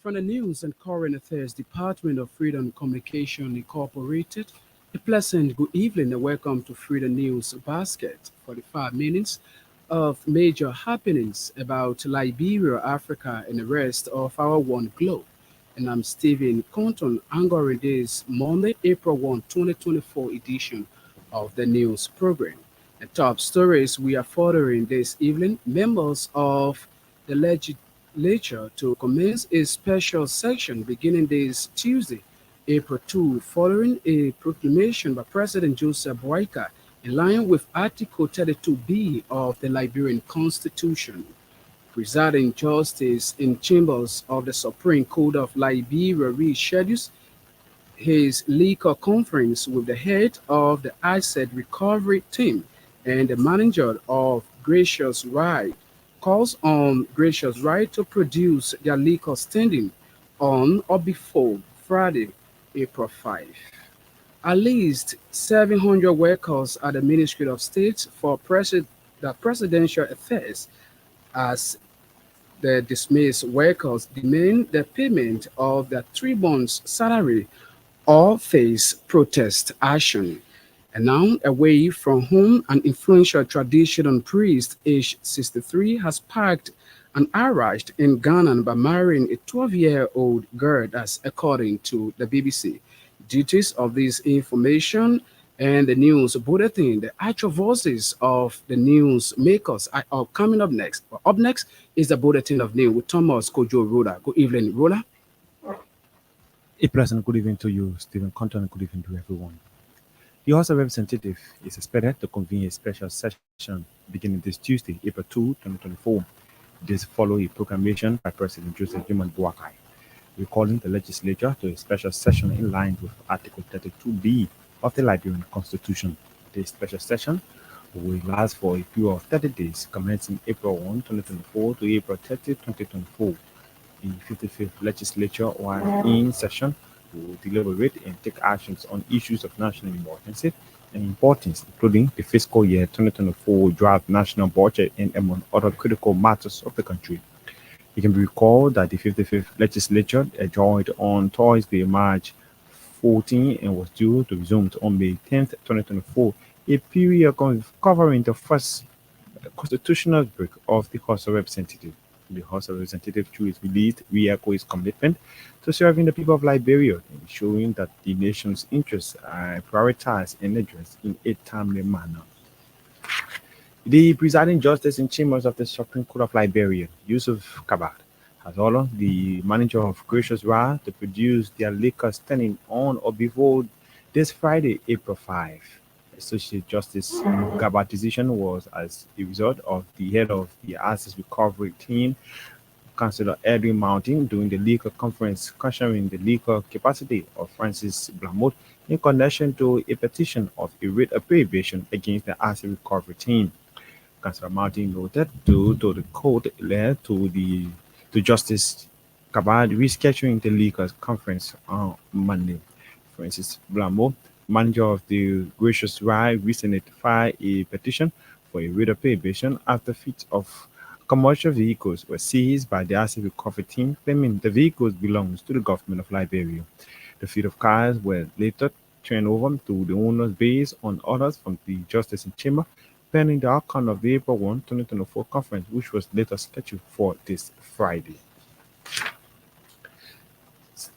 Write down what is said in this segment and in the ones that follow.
From the News and Current Affairs Department of Freedom Communication Incorporated, a pleasant good evening and welcome to Freedom News Basket, 45 minutes of major happenings about Liberia, Africa, and the rest of our one globe. And I'm Stephen Compton, anchoring this Monday, April 1, 2024 edition of the news program. The top stories we are furthering this evening, members of the legislature to commence a special session beginning this Tuesday, April 2, following a proclamation by President Joseph Boakai in line with Article 32B of the Liberian Constitution. Presiding Justice in Chambers of the Supreme Court of Liberia reschedules his legal conference with the head of the asset recovery team and the manager of Gracious Right calls on Gracious Right to produce their legal standing on or before Friday, April 5. At least 700 workers at the Ministry of State for the Presidential Affairs as the dismissed workers demand the payment of their 3 months' salary or face protest action. And now, away from home, an influential traditional priest, aged 63, has sparked an outrage in Ghana by marrying a 12-year-old girl, that's according to the BBC. Details of this information and the news bulletin, the actual voices of the news makers are coming up next. But up next is the bulletin of news with Thomas Kojo Roda. Good evening, Rola. A pleasant good evening to you, Stephen Compton, and good evening to everyone. The House of Representatives is expected to convene a special session beginning this Tuesday, April 2, 2024. This follows a proclamation by President Joseph Boakai, recalling the legislature to a special session in line with Article 32B of the Liberian Constitution. The special session will last for a period of 30 days, commencing April 1, 2024 to April 30, 2024. The 55th legislature, while in session, will deliberate and take actions on issues of national importance, including the fiscal year 2024 draft national budget and among other critical matters of the country. It can be recalled that the 55th legislature adjourned on Thursday, March 14, and was due to resume on May 10, 2024, a period covering the first constitutional break of the House of Representatives. The House of Representatives, through its release, re-echo its commitment to serving the people of Liberia, ensuring that the nation's interests are prioritized and addressed in a timely manner. The presiding justice in chambers of the Supreme Court of Liberia, Yusuf Kabad, has ordered the manager of Gracious Ra to produce their liquor standing on or before this Friday, April 5. Associate Justice Gabbard's decision was as a result of the head of the Assets Recovery Team, Councillor Edwin Mountain, during the legal conference concerning the legal capacity of Francis Blamot in connection to a petition of a writ of prohibition against the Asset Recovery Team. Councillor Mountain noted due to the court led to Justice Gabbard rescheduling the legal conference on Monday. Francis Blamot, manager of the Gracious Right, recently filed a petition for a writ of prohibition after fleet of commercial vehicles were seized by the Asset Recovery Team, claiming the vehicles belongs to the government of Liberia. The fleet of cars were later turned over to the owners based on orders from the Justice in Chamber, pending the outcome of the April 1, 2024 conference, which was later scheduled for this Friday.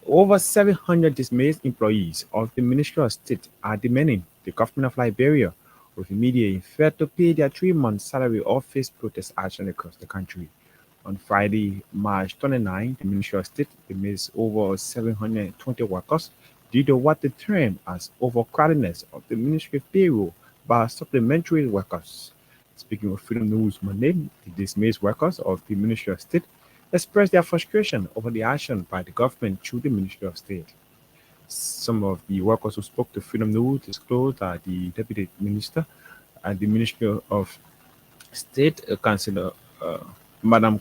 Over 700 dismissed employees of the Ministry of State are demanding the government of Liberia with immediate effect to pay their 3 months' salary or face protest action across the country. On Friday, March 29, the Ministry of State dismissed over 720 workers due to what they term as overcrowdedness of the ministry payroll by supplementary workers. Speaking with Freedom News Monday, the dismissed workers of the Ministry of State expressed their frustration over the action by the government through the Ministry of State. Some of the workers who spoke to Freedom News disclosed that the Deputy Minister at the Ministry of State, Councillor Madam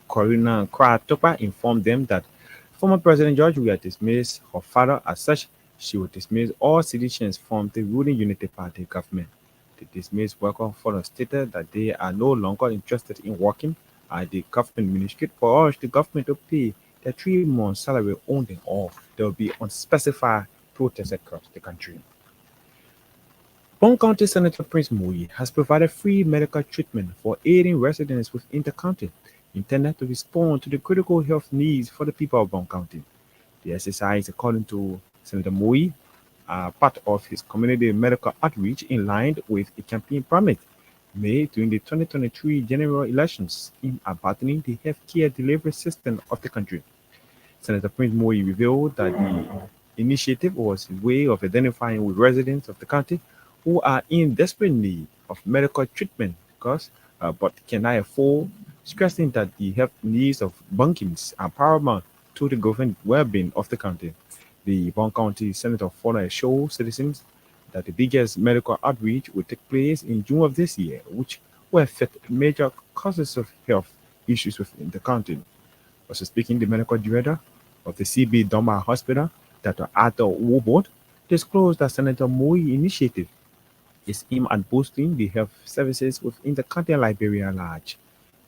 Corina Kratopa, informed them that former President George Weah dismissed her father. As such, she would dismiss all citizens from the ruling Unity Party government. The dismissed worker further stated that they are no longer interested in working at the government ministry for urged the government to pay their 3 months' salary only, or there will be unspecified protests across the country. Bong County Senator Prince Moyi has provided free medical treatment for aiding residents within the county, intended to respond to the critical health needs for the people of Bong County. The exercise, according to Senator Moyi, are part of his community medical outreach in line with a campaign promise made during the 2023 general elections aimed at battling the healthcare delivery system of the country. Senator Prince Moyi revealed that the initiative was a way of identifying with residents of the county who are in desperate need of medical treatment because but cannot afford, stressing that the health needs of Bunkins are paramount to the government well-being of the county. The Bong County Senator further assured citizens that the biggest medical outreach will take place in June of this year, which will affect major causes of health issues within the county. Also speaking, the medical director of the CB Doma Hospital, Dr. Arthur Wobold, disclosed that Senator Moyi initiative is aimed at boosting the health services within the county and Liberia at large.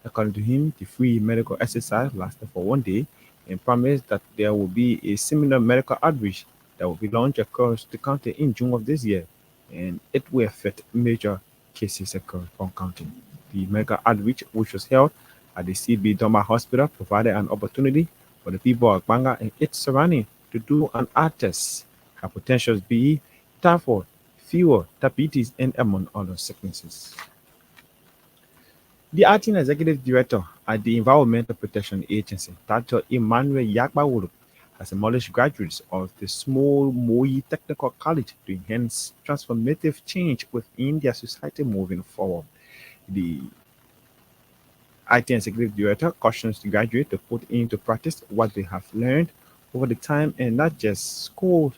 According to him, the free medical exercise lasted for 1 day and promised that there will be a similar medical outreach that will be launched across the county in June of this year, and it will affect major cases across Bong County. The medical outreach, which was held at the CB Doma Hospital, provided an opportunity for the people of Banga and its surrounding to do an art test, hypertension B, typhoid, fever, diabetes, and among other sicknesses. The acting executive director at the Environmental Protection Agency, Dr. Emmanuel Yakbawulu, has admonished graduates of the small Moi Technical College to enhance transformative change within their society moving forward. The IT executive director cautions the graduate to put into practice what they have learned over the time and not just score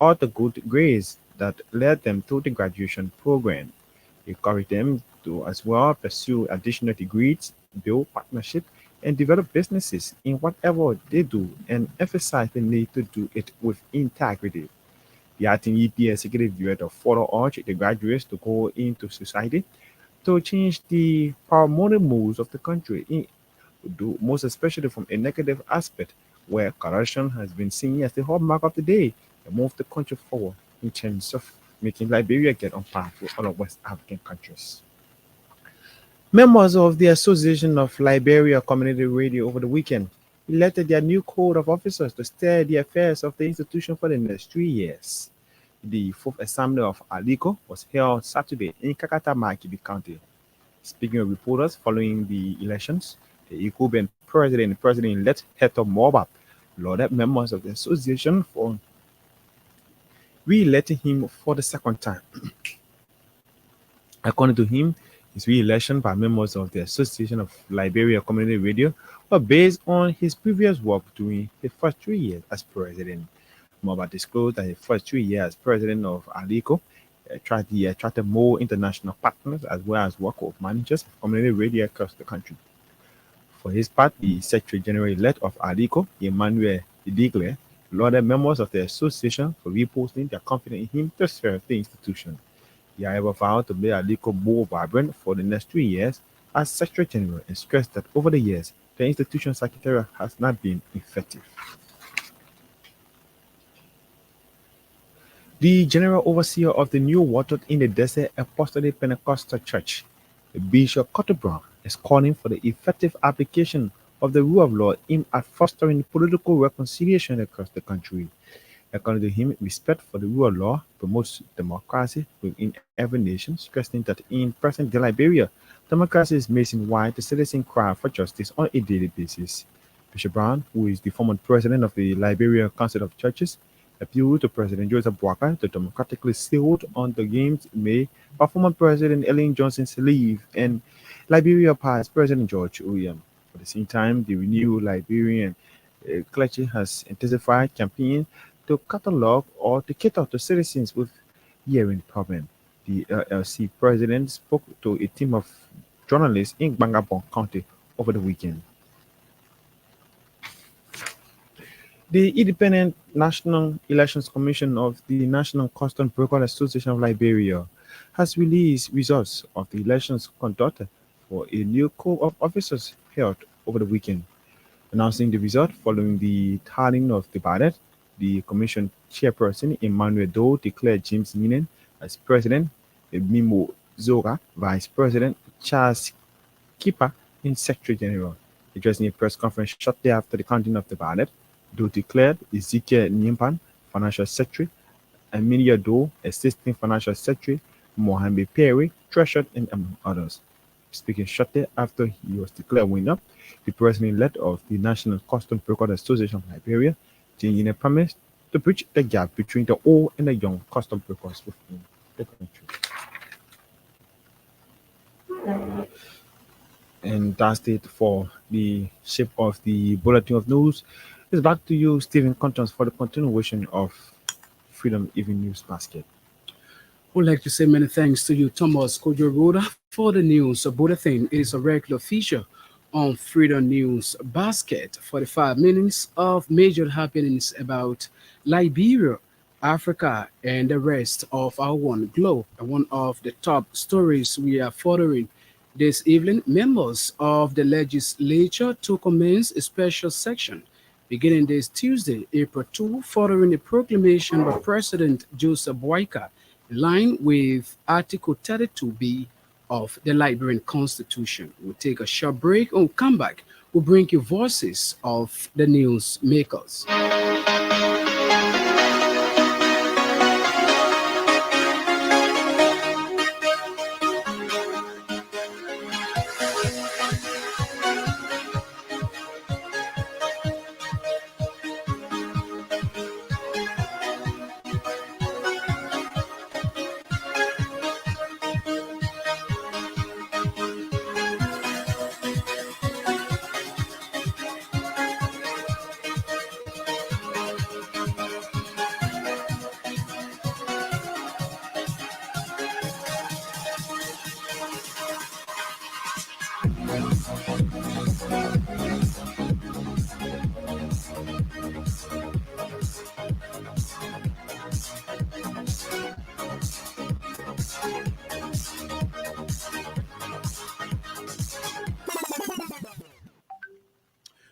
all the good grades that led them to the graduation program. Encourage them to as well pursue additional degrees, build partnership, and develop businesses in whatever they do, and emphasize the need to do it with integrity. The acting EP executive director further urged the graduates to go into society to change the parliamentary moves of the country, most especially from a negative aspect where corruption has been seen as the hallmark of the day, and move the country forward in terms of making Liberia get on par with other West African countries. Members of the Association of Liberia Community Radio over the weekend elected their new code of officers to steer the affairs of the institution for the next 3 years. The fourth assembly of Aliko was held Saturday in Kakata-Makibi County. Speaking of reporters following the elections, the Ekuben President-elect Hector Mobab lauded members of the association for re-electing him for the second time. According to him, his re-election by members of the Association of Liberia Community Radio were based on his previous work during the first 3 years as president. Mobab disclosed that his first 3 years as president of Aliko attracted more international partners as well as work with managers of community radio across the country. For his part, the Secretary General-elect of Aliko, Emmanuel Idigle, lauded members of the association for reposting their confidence in him to serve the institution. He, however, vowed to make Aliko more vibrant for the next 3 years as Secretary General and stressed that over the years, the institution's secretariat has not been effective. The General Overseer of the New Watered in the Desert Apostolic Pentecostal Church, Bishop Cotto Brown, is calling for the effective application of the rule of law aimed at fostering political reconciliation across the country. According to him, respect for the rule of law promotes democracy within every nation, stressing that in present-day Liberia, democracy is missing while the citizens cry for justice on a daily basis. Bishop Brown, who is the former president of the Liberia Council of Churches, appealed to President Joseph Boakai to democratically sealed on the games made by former President Ellen Johnson's leave and Liberia past President George William. At the same time, the renewed Liberian clergy has intensified campaign to catalog or to cater to citizens with hearing problem. The LLC president spoke to a team of journalists in Bangabong County over the weekend. The Independent National Elections Commission of the National Custom Broker Association of Liberia has released results of the elections conducted for a new corps of officers held over the weekend. Announcing the result following the tallying of the ballot, the commission chairperson Emmanuel Doe declared James Minen as president, Mimo Zora vice president, Charles Kipa in secretary general. Addressing a press conference shortly after the counting of the ballot, Doe declared Ezekiel Nyimpan, financial secretary, Amelia Doe, assistant financial secretary, Mohammed Perry, treasurer, and among others. Speaking shortly after he was declared winner, the president-elect of the National Custom Record Association of Liberia, Jane promised to bridge the gap between the old and the young custom records within the country. And that's it for the shape of the bulletin of news. It's back to you, Stephen Contons, for the continuation of Freedom Evening News Basket. Would like to say many thanks to you, Thomas Kojoruda, for the news bulletin. It is a regular feature on Freedom News Basket, 45 minutes of major happenings about Liberia, Africa, and the rest of our one globe. And one of the top stories we are furthering this evening, members of the legislature to commence a special session beginning this Tuesday, April 2, following a proclamation by President Joseph Boyka in line with Article 32B of the Liberian Constitution. We'll take a short break and we'll come back. We'll bring you voices of the news makers.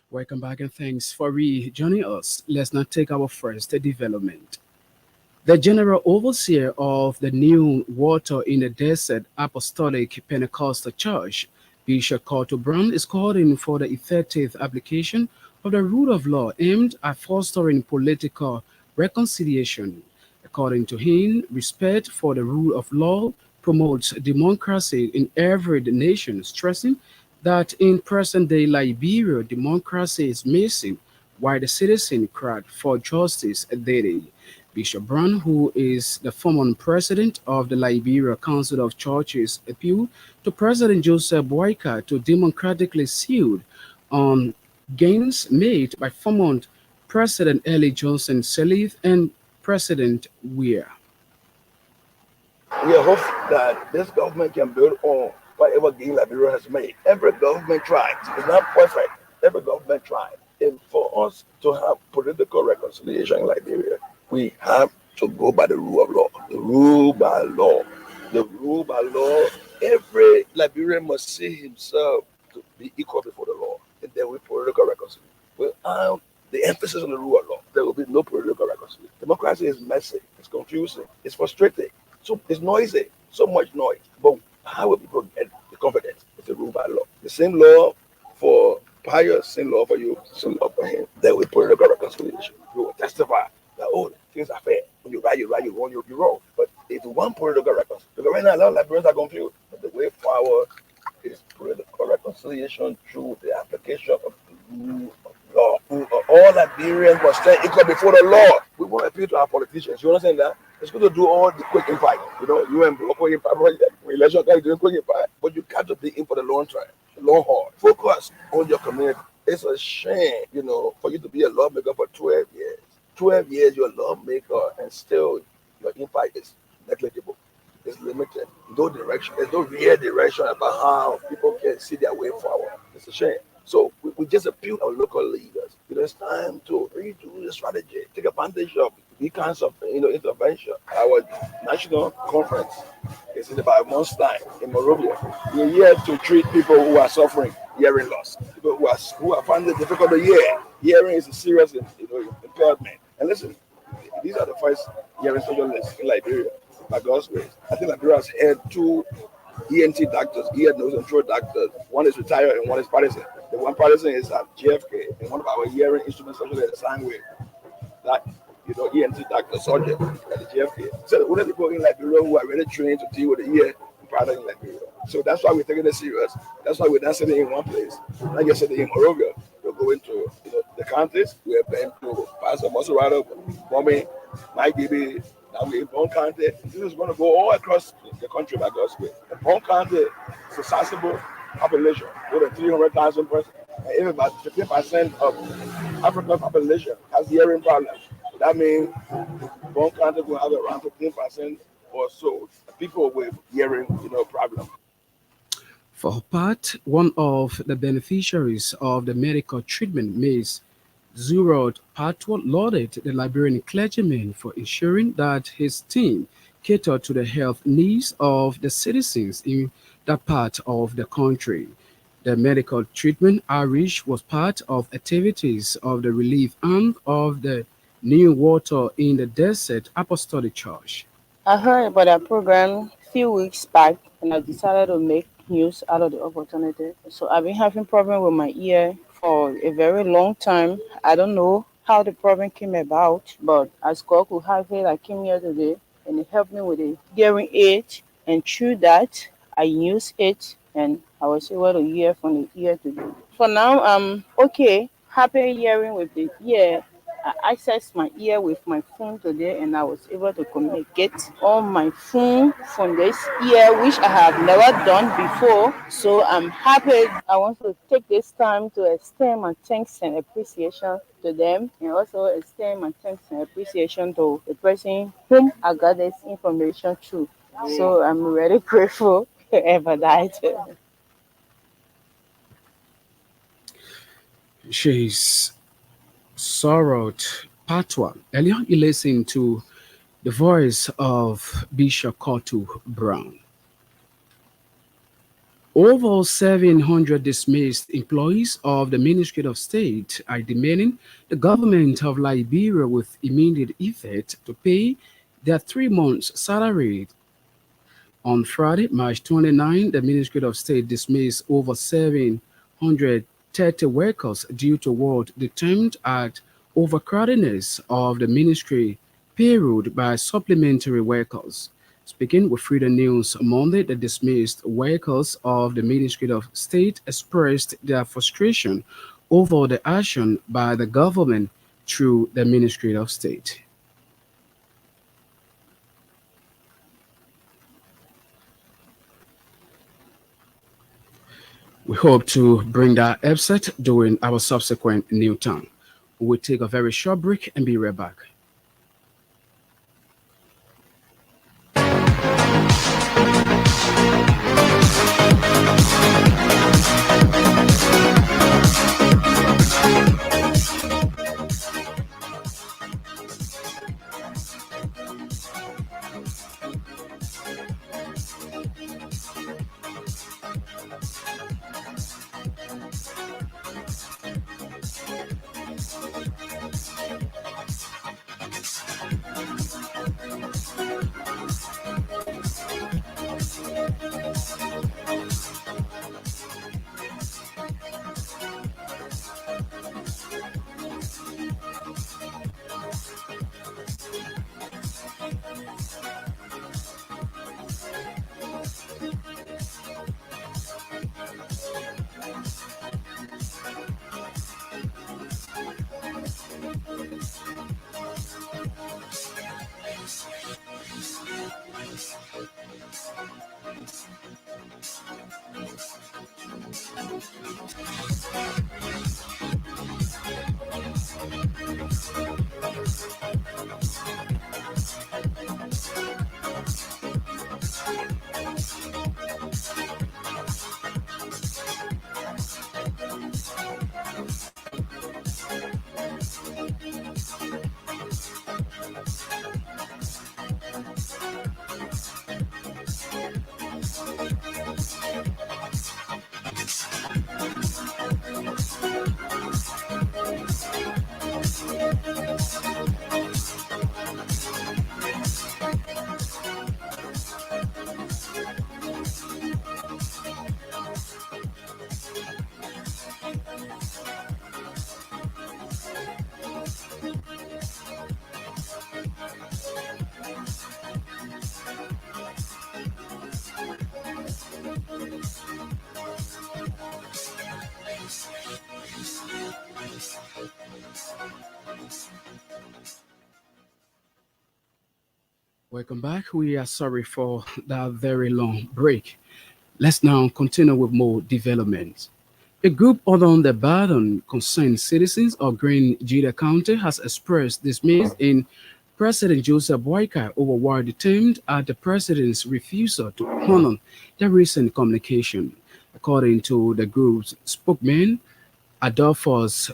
Welcome back and thanks for rejoining us. Let's now take our first development. The General Overseer of the New Water in the Desert Apostolic Pentecostal Church, Bishop Carter Brown, is calling for the effective application of the rule of law aimed at fostering political reconciliation. According to him, respect for the rule of law promotes democracy in every nation, stressing that in present-day Liberia, democracy is missing while the citizens cried for justice daily. Bishop Brown, who is the former president of the Liberia Council of Churches, appealed to President Joseph Boyka to democratically sued on gains made by former President Eli Johnson Sirleaf and President Weir. We hope that this government can build on whatever gain Liberia has made. Every government tried. It's not perfect. Every government tried. And for us to have political reconciliation in Liberia, we have to go by the rule of law. The rule by law. The rule by law. Every Liberian must see himself to be equal before the law. And then we political reconciliation. Without the emphasis on the rule of law, there will be no political reconciliation. Democracy is messy. It's confusing. It's frustrating. So it's noisy. So much noise. But how will people get the confidence? It's a rule by law. The same law for Pius, same law for you, same law for him. Then we political reconciliation. We will testify that, oh, things are fair. When you right, you're right, you wrong, you're wrong. But it's one political reconciliation. Because right now, a lot of Liberians are confused. But the way forward is political reconciliation through the application of the rule of law. All Liberians must stand equal before the law. We won't appeal to our politicians. You understand that? It's good to do all the quick and fight. You know, you and quick and fight, election guys doing quick and fight. But you got to be in for the long term, the long haul. Focus on your community. It's a shame, you know, for you to be a lawmaker for 12 years. 12 years you're a lawmaker and still your impact is negligible. It's limited. No direction. There's no real direction about how people can see their way forward. It's a shame. So we just appeal to our local leaders. You know, it's time to redo the strategy. Take advantage of the kinds of intervention. Our national conference It's in about a month's time in Monrovia. We're here to treat people who are suffering hearing loss, people who are finding it difficult to hear. Hearing is a serious impairment. And listen, these are the first hearing specialists in Liberia. By God's grace, I think Liberia has had two ENT doctors, ear, nose, and throat doctors. One is retired and one is practicing. The one practicing is at JFK, and one of our hearing instrument specialists at Sangway. That ENT doctor surgeon at the JFK. So one of the people in Liberia who are really trained to deal with the ear product in Liberia. So that's why we're taking it serious. That's why we're not sitting in one place. Not just sitting in Monrovia. We're going to the counties. We're been to Pastor Monserrato, Bombay, Mike Gibby. Now we're in Bone County. This is going to go all across the country by God's way. And Bone County is a sizable population, more than 300,000 persons. And even about 15% of African population has hearing problems. That means Bone County will have around 15% or so people with hearing, problems. For her part, one of the beneficiaries of the medical treatment, Ms. Zurod Patwa, lauded the Liberian clergyman for ensuring that his team catered to the health needs of the citizens in that part of the country. The medical treatment outreach was part of activities of the relief arm of the New Water in the Desert Apostolic Church. I heard about that program a few weeks back and I decided to make use out of the opportunity. So I've been having problem with my ear for a very long time. I don't know how the problem came about, but as God could have it, I came here today and He helped me with a hearing aid, and through that I use it and I was able to hear from the ear today. For now, I'm okay, happy hearing with the ear. I accessed my ear with my phone today and I was able to communicate on my phone from this ear, which I have never done before. So I'm happy. I want to take this time to extend my thanks and appreciation to them, and also extend my thanks and appreciation to the person whom I got this information through. So I'm very grateful for that. She's Sorrowed Patwa. Earlier, you listened to the voice of Bishop Kotu Brown. Over 700 dismissed employees of the Ministry of State are demanding the government of Liberia with immediate effect to pay their 3 months' salary. On Friday, March 29, the Ministry of State dismissed over 730 workers due to what they termed as overcrowdedness of the ministry payroll by supplementary workers. Speaking with Freedom News Monday, the dismissed workers of the Ministry of State expressed their frustration over the action by the government through the Ministry of State. We hope to bring that episode during our subsequent new time. We'll take a very short break and be right back. Welcome back. We are sorry for that very long break. Let's now continue with more developments. A group under the Baton Concerned Citizens of Green Jida County has expressed dismay in President Joseph Boyka over what they termed as the president's refusal to honor the recent communication. According to the group's spokesman, Adolphus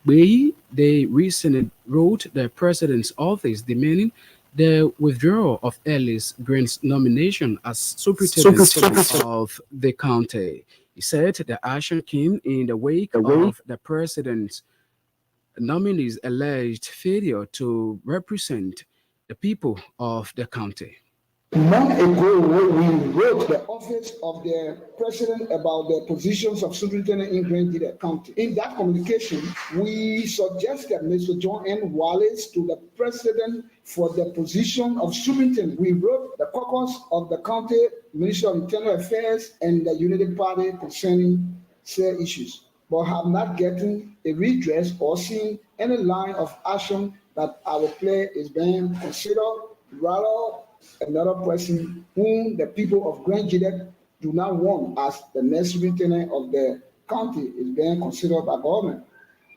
Bay, they recently wrote the president's office demanding the withdrawal of Ellis Green's nomination as superintendent of the county. He said the action came in the wake of the president's nominee's alleged failure to represent the people of the county. Month ago, we wrote the office of the president about the positions of superintendent in Grand County. In that communication, we suggested Mr. John N. Wallace to the president for the position of superintendent. We wrote the caucus of the county, Ministry of Internal Affairs, and the Unity Party concerning said issues, but have not gotten a redress or seen any line of action that our play is being considered. Rather, another person whom the people of Grand Jidek do not want as the next superintendent of the county is being considered by government.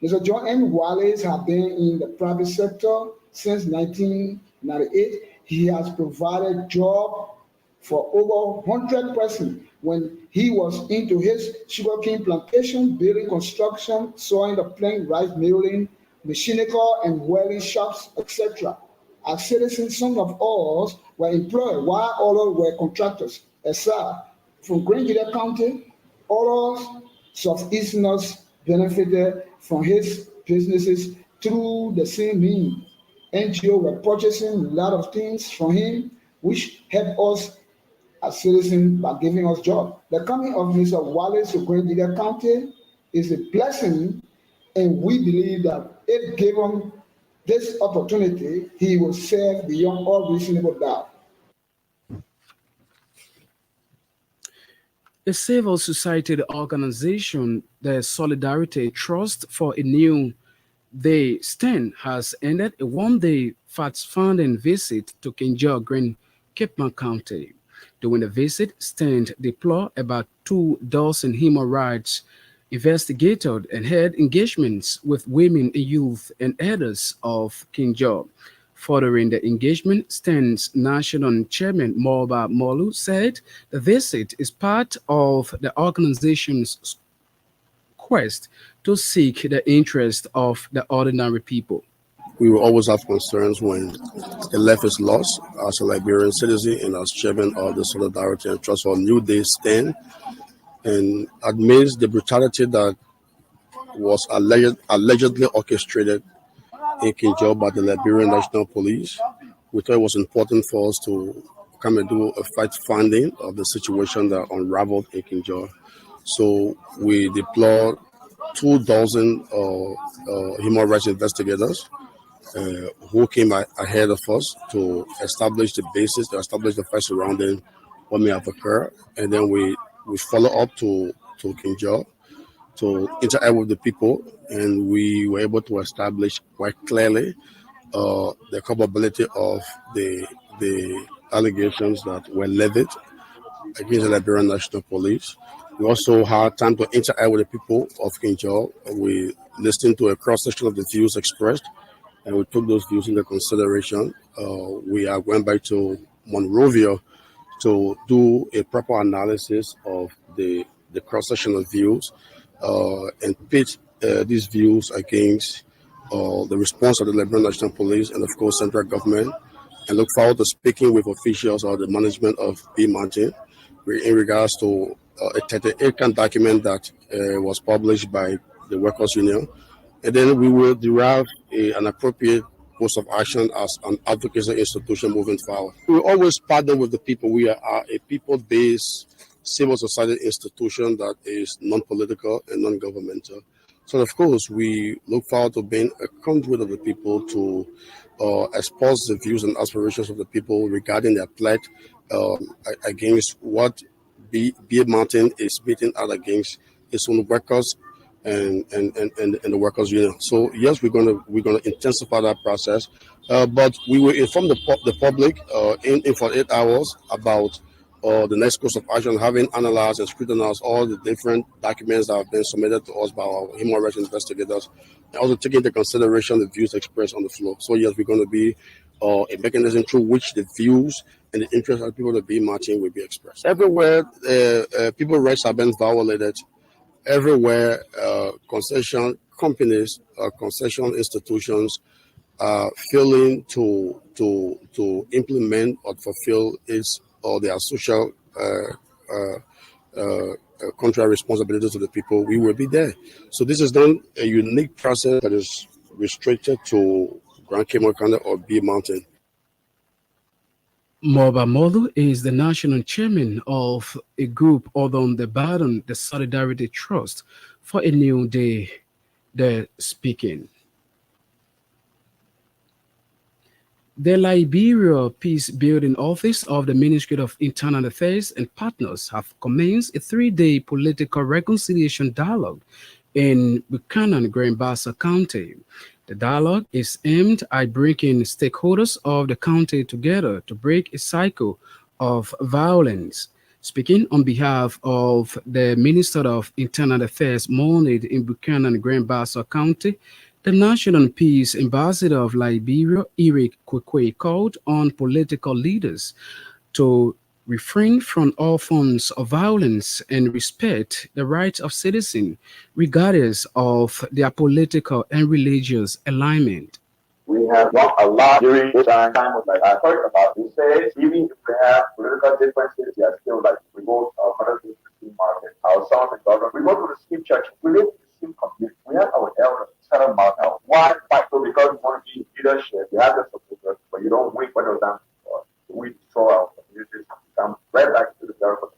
Mr. John N. Wallace has been in the private sector since 1998. He has provided job for over 100 persons when he was into his sugarcane plantation, building construction, sewing the plank, rice milling, mechanical and welding shops, etc. As citizens, some of us were employed while others were contractors. Aside from Grand Jidek County, others Southeasterners benefited from his businesses through the same means. NGO were purchasing a lot of things from him, which helped us as citizens by giving us jobs. The coming of Mr. Wallace to Grand Jidek County is a blessing, and we believe that if given this opportunity, he will serve beyond all reasonable doubt. A civil society organization, the Solidarity Trust for a New Day Stand, has ended a one-day fact-finding visit to Kinjal Green, Kipman County. During the visit, Stand deployed about 2 dozen human rights investigated and had engagements with women, youth, and elders of King George. Following the engagement, Stand's national chairman, Morba Molu, said the visit is part of the organization's quest to seek the interest of the ordinary people. We will always have concerns when a life is lost. As a Liberian citizen and as chairman of the Solidarity and Trust for New Day Stand, and amidst the brutality that was allegedly orchestrated in Kinjal by the Liberian National Police, we thought it was important for us to come and do a fact-finding of the situation that unraveled in Kinjal. So we deployed 2 dozen human rights investigators who came ahead of us to establish the basis, to establish the facts surrounding what may have occurred, and then we follow up to Kinjal to interact with the people, and we were able to establish quite clearly the culpability of the allegations that were levied against the Liberian National Police. We also had time to interact with the people of Kinjal. We listened to a cross-section of the views expressed, and we took those views into consideration. We are going back to Monrovia to do a proper analysis of the cross-section of views and pit these views against the response of the Liberian National Police and, of course, central government, and look forward to speaking with officials or the management of B Mountain in regards to a 38-count document that was published by the Workers' Union. And then we will derive an appropriate course of action as an advocacy institution moving forward. We always partner with the people. We are a people-based civil society institution that is non-political and non-governmental. So, of course, we look forward to being a conduit of the people to expose the views and aspirations of the people regarding their plight against what B Mountain is beating out against its own workers and the workers union. So yes, we're gonna intensify that process, but we will inform the public in 48 hours about the next course of action, having analyzed and scrutinized all the different documents that have been submitted to us by our human rights investigators, and also taking into consideration the views expressed on the floor. So yes, we're going to be a mechanism through which the views and the interests of people to be marching will be expressed. Everywhere, people's rights have been violated. Everywhere, concession companies, concession institutions are failing to implement or fulfill its or their social contract responsibilities to the people. We will be there. So this is not a unique process that is restricted to Grand Cayman County or B Mountain. Moba Molu is the national chairman of a group on the Baton, the Solidarity Trust for a New Day. They're speaking. The Liberia Peace Building Office of the Ministry of Internal Affairs and Partners have commenced a 3-day political reconciliation dialogue in Buchanan, Grand Bassa County. The dialogue is aimed at bringing stakeholders of the county together to break a cycle of violence. Speaking on behalf of the Minister of Internal Affairs, Monid in Buchanan, Grand Bassa County, the National Peace Ambassador of Liberia, Eric Kwekwe, called on political leaders to refrain from all forms of violence and respect the rights of citizens, regardless of their political and religious alignment. We have walked a lot during this time of like I heard about. He says even if we have political differences, we are still like we go to our market, our sons and daughters. We go to the same church. We live in the same community. We have our elders set up about now. Why fight? So because we want to be in leadership, you have the support, but you don't win when you're down. We destroy our communities. Come right back to the government.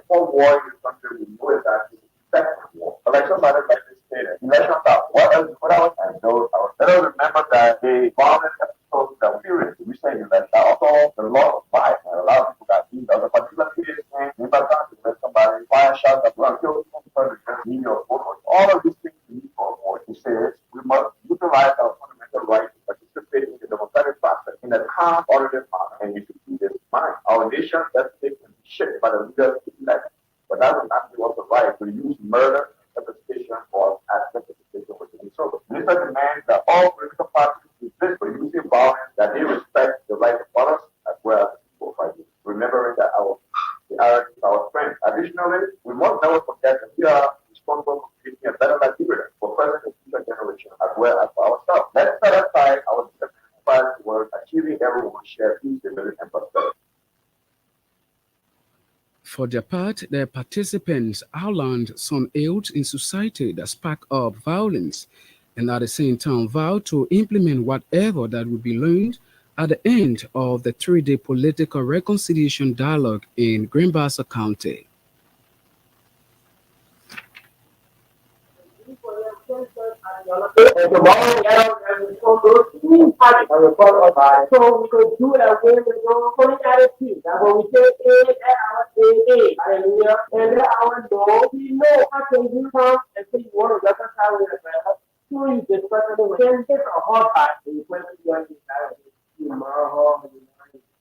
For war in this country, we know exactly the war. Elections are like this stated. Elections are what else put out and those out. Let us remember that the violent episodes that we experienced, we say in that also the law of fight and a lot of people got beat. There's a particular case in Baton to let somebody fire shots that will kill people because they need your vote. All of these things we need for war. He says we must utilize our fundamental right to participate in the democratic process in a calm, orderly manner, and we should do this mind. Our nation doesn't take shit by the leaders to elect, but that will not give us the right to use murder and representation for representation with the so Minister demands that all political parties resist for using violence, that they respect the right of others as well as the people fighting, remembering that the Arabs is our friend. Additionally, we must never forget that we are responsible for creating a better Liberia for present and future generations as well as for ourselves. Let's set aside our differences towards achieving everyone's share peace, stability, and prosperity. For their part, the participants outlined some ills in society that spark up violence and at the same time vowed to implement whatever that would be learned at the end of the 3-day political reconciliation dialogue in Grand Bassa County. So we could do it away with no putting attitude. That when we say hallelujah, and let our know, we know how can you come and say you want to reconcile with a brother. So you discuss it with him, take a hard part, and you went to your entire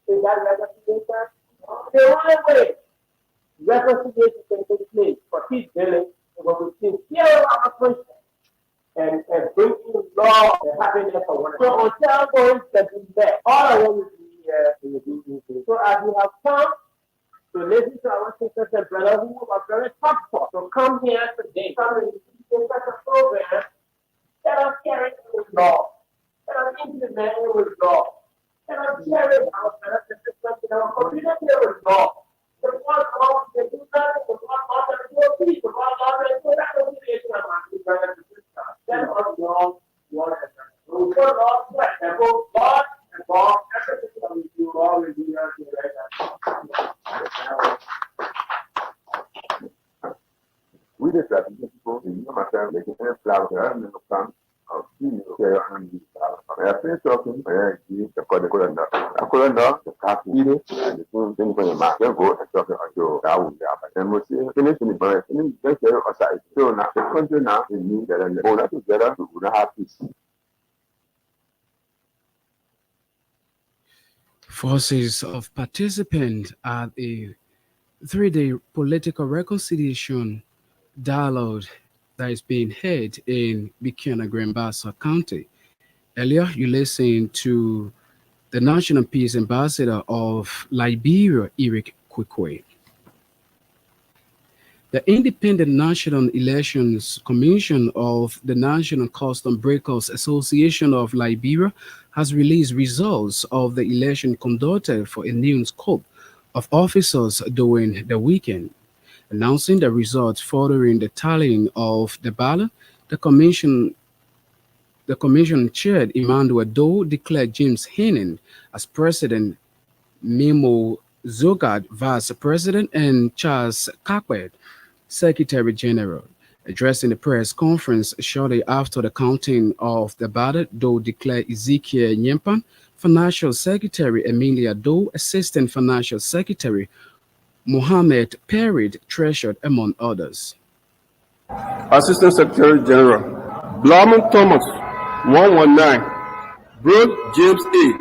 is that reconciliation? The only way reconciliation can take place for peace building is when we sincere our Christians and bring in law and happiness for one another. So until going to be there, all I want to be here in the meeting. So as we have come to listen to our sisters and brothers who are very thoughtful to come here today, come and listen to a program, let us carry it with law. Let us implement it with law. Let us share it our brothers and sisters in our community with law. The one law can do that, the one law can do peace, the one law can do that, the one law can do that. Then us law, one and one law, and both God and God, everything that we do, all we do is We just got to get people in your matter, they can have flowers, and then come of female care and I feel talking, I agree, the Kodakunda, copy it, and the same thing for your mouth. Then go and talk on your that will be happen. And we see finish in the birth, and then get there outside. So now the country now is new that and all that together we will have peace. Forces of participants at a 3-day political reconciliation dialogue that is being held in Bikiana-Grambassa County. Earlier, you listened to the National Peace Ambassador of Liberia, Eric Kwekwe. The Independent National Elections Commission of the National Custom Breakers Association of Liberia has released results of the election conducted for a new scope of officers during the weekend. Announcing the results following the tallying of the ballot, the commission chaired Emmanuel Doe declared James Hennen as president, Memo Zogad vice president, and Charles Kakwet secretary general. Addressing the press conference shortly after the counting of the ballot, Doe declared Ezekiel Nyempan financial secretary, Emilia Doe assistant financial secretary, Mohammed Perid treasured, among others. Assistant Secretary General Blaman Thomas 119, Brooke James A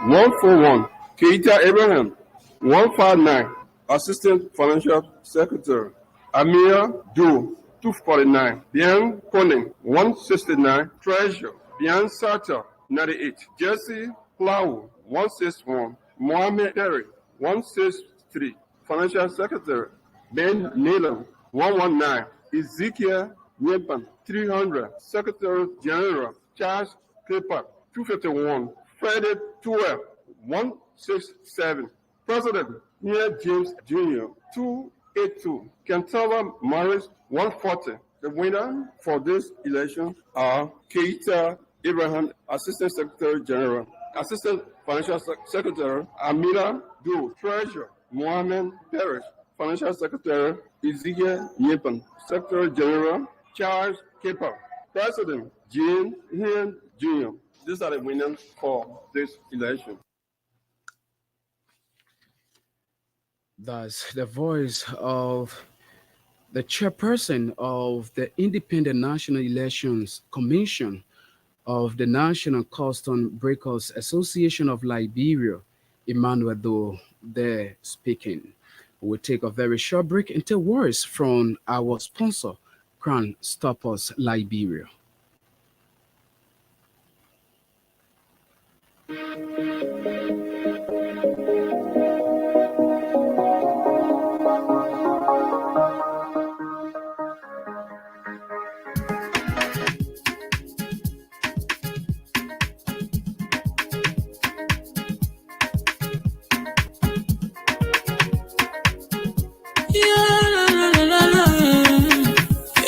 141, Keita Abraham 159, Assistant Financial Secretary Amir Doe 249, Bian Koning 169, Treasurer Bian Sata 98, Jesse Plow 161, Mohammed Terry 163, Financial Secretary Ben Neelam 119, Ezekiel Nyempan 300, Secretary General Charles Clipper 251, Freddie 12 167, President Neil James Jr. 282, Kentava Morris 140. The winner for this election are Keita Abraham, Assistant Secretary General, Assistant Financial Secretary Amira Doe, Treasurer Mohammed Parrish, Financial Secretary Ezekiel Nyempan, Secretary General Charles Kepa, President Jane Hien Jr. These are the winners for this election. Thus, the voice of the chairperson of the Independent National Elections Commission of the National Custom Breakers Association of Liberia, Emmanuel Doe, there speaking. We'll take a very short break until words from our sponsor, Crime Stoppers Liberia.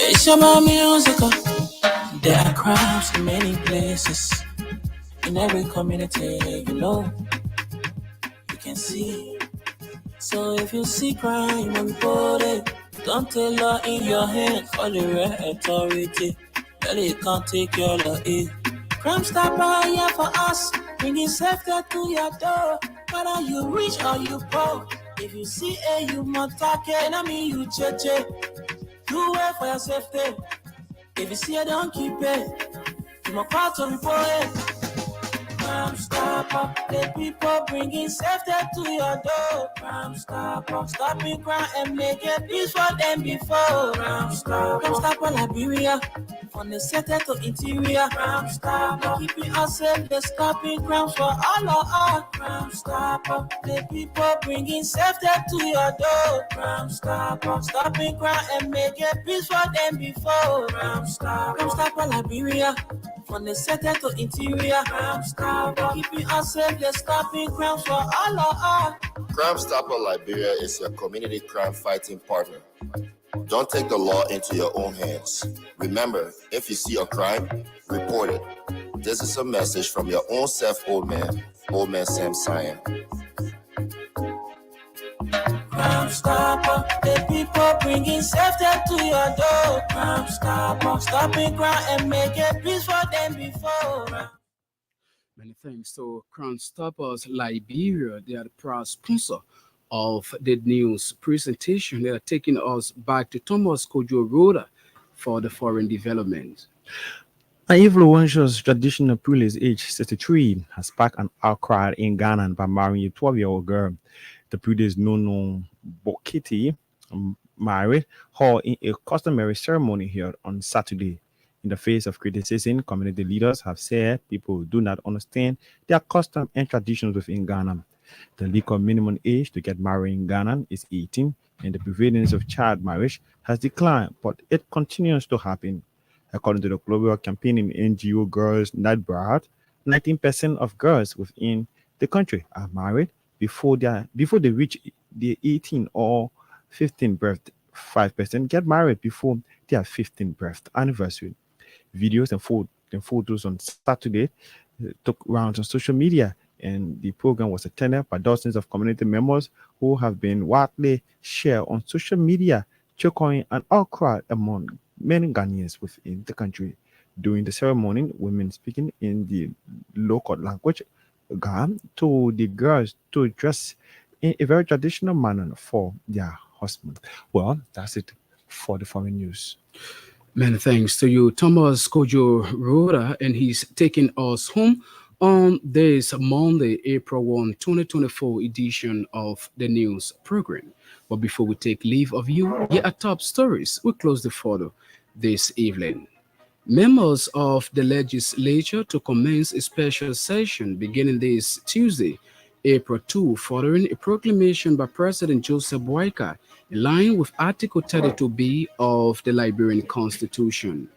It's about music. There are crimes in many places, in every community, you know, you can see. So if you see crime, report it. Don't take law in your hand, call the right authority. Well, you can't take your law in. Crime Stopper here for us, bringing safety to your door. Whether you rich or you poor, if you see a you must take it, I mean you cheche. Do it for your safety. If you see it, don't keep it. You must call to report it. Crime Stopper, the people bringing safety to your door. Crime Stopper, stopping crime and make it peace for them before. Crime Stopper Liberia, from the center to interior. Crime Stopper, keeping us safe, the stopping crimes for all of us. Crime Stopper, the people bringing safety to your door. Crime Stopper, stopping crime and make it peace for them before. Crime Stopper Liberia, from the center to interior. Crime Stopper, keeping us safe, the stopping crimes for all of us. Crime Stopper Liberia is your community crime fighting partner. Don't take the law into your own hands. Remember, if you see a crime, report it. This is a message from your own self, Old Man Sam Cyan. Crime Stopper, the people bringing safety to your door. Crime Stopper, stopping crime and make it peace for them before. Many thanks. So, Crown Stoppers Liberia, they are the proud sponsor of the news presentation. They are taking us back to Thomas Kojo Rhoda for the foreign development. An influential traditional priest, age 63, has sparked an outcry in Ghana by marrying a 12-year-old girl. The priest, Nono Bokiti, married her in a customary ceremony held on Saturday. In the face of criticism, community leaders have said people do not understand their custom and traditions within Ghana. The legal minimum age to get married in Ghana is 18, and the prevalence of child marriage has declined, but it continues to happen. According to the global campaigning NGO Girls Not Brought, 19% of girls within the country are married before they reach their 18 or 15 birth. 5% get married before their 15th birth anniversary. Videos and photos on Saturday took rounds on social media, and the program was attended by dozens of community members who have been widely shared on social media, triggering an outcry among many Ghanaians within the country. During the ceremony, women speaking in the local language, Ga, told the girls to dress in a very traditional manner for their husband. Well, that's it for the foreign news. Many thanks to you, Thomas Kojo Rhoda, and he's taking us home on this Monday, April 1, 2024 edition of the news program. But before we take leave of you, here are top stories. We close the photo this evening. Members of the legislature to commence a special session beginning this Tuesday, April 2, following a proclamation by President Joseph Boakai in line with Article 32B of the Liberian Constitution.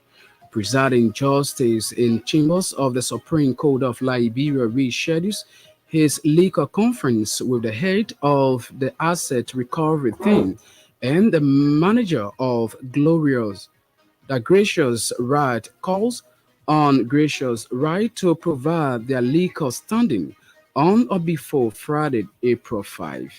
Presiding Justice in Chambers of the Supreme Court of Liberia reschedules his legal conference with the head of the asset recovery team and the manager of Gracious Right calls on Gracious Right to provide their legal standing on or before Friday, April 5.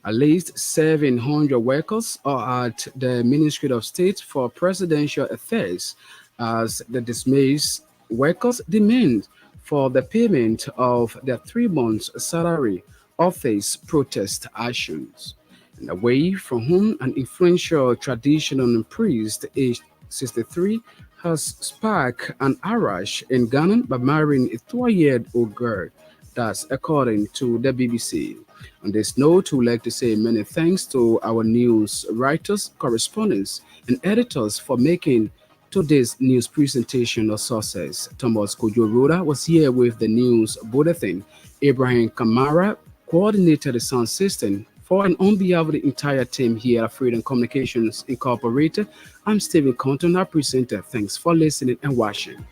At least 700 workers are at the Ministry of State for Presidential Affairs as the dismissed workers demand for the payment of their 3 months' salary or face protest actions. And away from whom an influential traditional priest aged 63 has sparked an outrage in Ghana by marrying a 12-year-old girl. That's according to the BBC. On this note, we would like to say many thanks to our news writers, correspondents, and editors for making today's news presentation a success. Thomas Kojo Rhoda was here with the news bulletin. Ibrahim Kamara coordinated the sound system. For and on behalf of the entire team here at Freedom Communications Incorporated, I'm Stephen Compton, our presenter. Thanks for listening and watching.